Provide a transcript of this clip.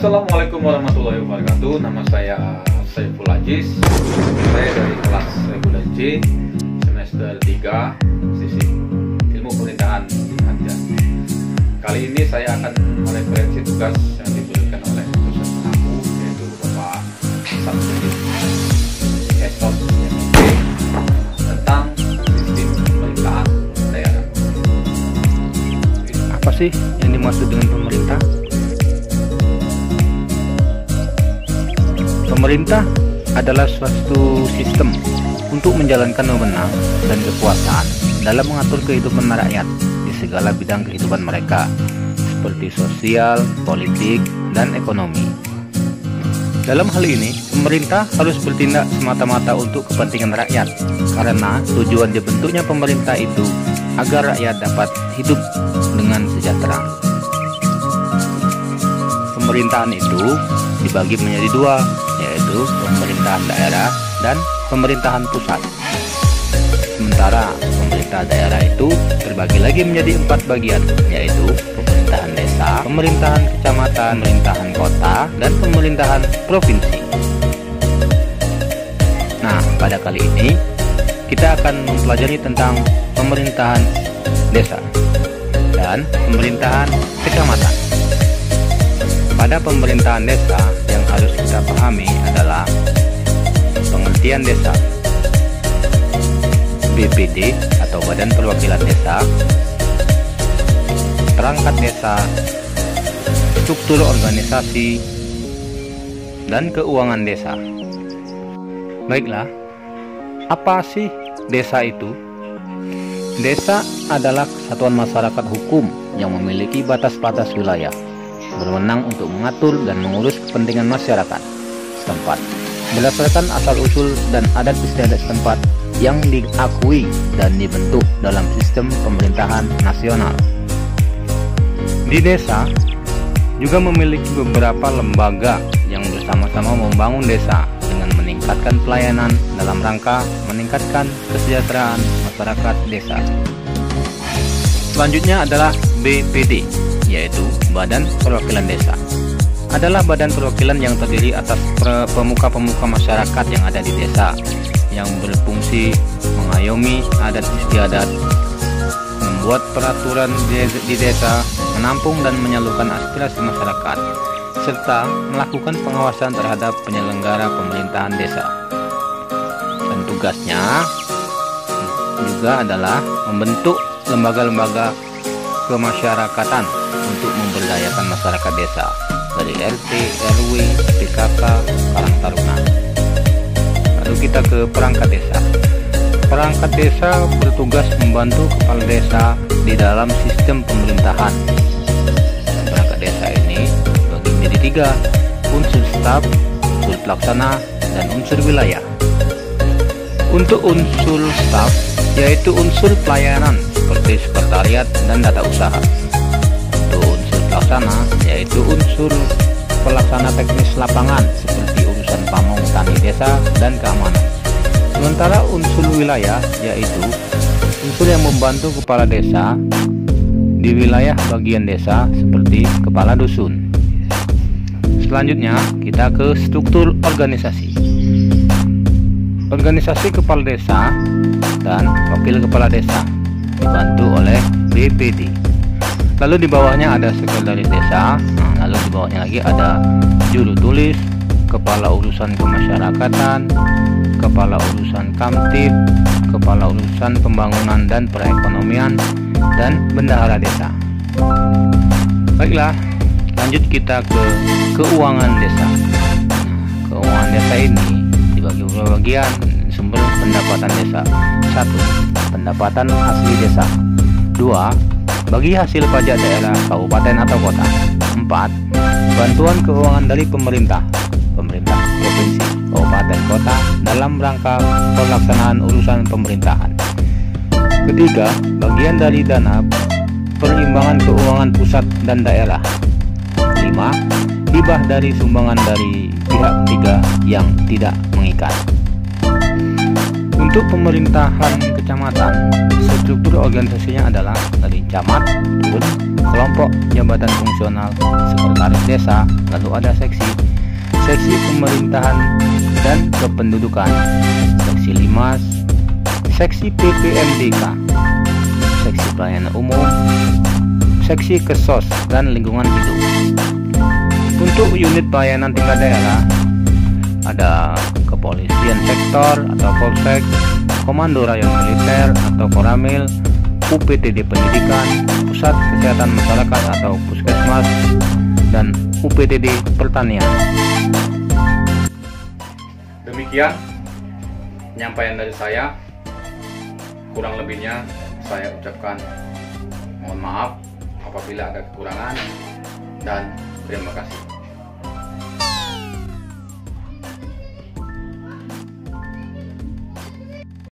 Assalamualaikum warahmatullahi wabarakatuh. Nama saya Saiful Aziz. Saya dari kelas reguler C semester 3 sisi ilmu pemerintahan Anja. Kali ini saya akan mereferensi tugas yang diberikan oleh dosen aku, yaitu Bapak Samsudin Estos tentang sistem pemerintahan daerah. Apa sih yang dimaksud dengan pemerintah? Pemerintah adalah suatu sistem untuk menjalankan wewenang dan kekuasaan dalam mengatur kehidupan rakyat di segala bidang kehidupan mereka, seperti sosial, politik, dan ekonomi. Dalam hal ini, pemerintah harus bertindak semata-mata untuk kepentingan rakyat, karena tujuan dibentuknya pemerintah itu agar rakyat dapat hidup dengan sejahtera. Pemerintahan itu dibagi menjadi dua, yaitu pemerintahan daerah dan pemerintahan pusat. Sementara pemerintah daerah itu terbagi lagi menjadi 4 bagian, yaitu pemerintahan desa, pemerintahan kecamatan, pemerintahan kota, dan pemerintahan provinsi. Nah, pada kali ini kita akan mempelajari tentang pemerintahan desa dan pemerintahan kecamatan. Pada pemerintahan desa, yang harus kita pahami adalah pengertian desa, BPD atau Badan Perwakilan Desa, perangkat desa, struktur organisasi, dan keuangan desa. Baiklah, apa sih desa itu? Desa adalah kesatuan masyarakat hukum yang memiliki batas-batas wilayah, berwenang untuk mengatur dan mengurus kepentingan masyarakat setempat berdasarkan asal-usul dan adat istiadat setempat yang diakui dan dibentuk dalam sistem pemerintahan nasional. Di desa juga memiliki beberapa lembaga yang bersama-sama membangun desa dengan meningkatkan pelayanan dalam rangka meningkatkan kesejahteraan masyarakat desa. Selanjutnya adalah BPD, yaitu Badan Perwakilan Desa. Adalah badan perwakilan yang terdiri atas pemuka-pemuka masyarakat yang ada di desa, yang berfungsi mengayomi adat istiadat, membuat peraturan di desa, menampung dan menyalurkan aspirasi masyarakat, serta melakukan pengawasan terhadap penyelenggara pemerintahan desa. Dan tugasnya juga adalah membentuk lembaga-lembaga kemasyarakatan untuk memberdayakan masyarakat desa dari RT, RW, PKK, Karang Taruna. Lalu kita ke perangkat desa. Perangkat desa bertugas membantu kepala desa di dalam sistem pemerintahan. Dan perangkat desa ini dibagi menjadi 3, unsur staf, unsur pelaksana, dan unsur wilayah. Untuk unsur staf, yaitu unsur pelayanan seperti sekretariat dan data usaha. Untuk unsur pelaksana, yaitu unsur pelaksana teknis lapangan seperti urusan pamong tani desa dan keamanan. Sementara unsur wilayah, yaitu unsur yang membantu kepala desa di wilayah bagian desa seperti kepala dusun. Selanjutnya kita ke struktur organisasi. Organisasi kepala desa dan wakil kepala desa dibantu oleh BPD. Lalu di bawahnya ada sekretaris desa. Lalu di bawahnya lagi ada juru tulis, kepala urusan kemasyarakatan, kepala urusan kamtib, kepala urusan pembangunan dan perekonomian, dan bendahara desa. Baiklah, lanjut kita ke keuangan desa. Keuangan desa ini dibagi beberapa bagian sumber pendapatan desa. 1. Pendapatan asli desa. 2. Bagi hasil pajak daerah, kabupaten atau kota. 4. Bantuan keuangan dari pemerintah provinsi, kabupaten, kota dalam rangka pelaksanaan urusan pemerintahan. Ketiga, bagian dari dana perimbangan keuangan pusat dan daerah. 5. Hibah dari sumbangan dari pihak ketiga yang tidak mengikat. Untuk pemerintahan kecamatan, struktur organisasinya adalah tadi camat, turun kelompok jabatan fungsional, sekretaris desa, lalu ada seksi pemerintahan dan kependudukan, seksi limas, seksi PPMDK, seksi pelayanan umum, seksi kesos dan lingkungan hidup. Untuk unit pelayanan tingkat daerah ada kepolisian sektor atau polsek, komando rayon militer atau koramil, UPTD pendidikan, pusat kesehatan masyarakat atau puskesmas, dan UPTD pertanian. Demikian penyampaian dari saya. Kurang lebihnya saya ucapkan mohon maaf apabila ada kekurangan, dan terima kasih.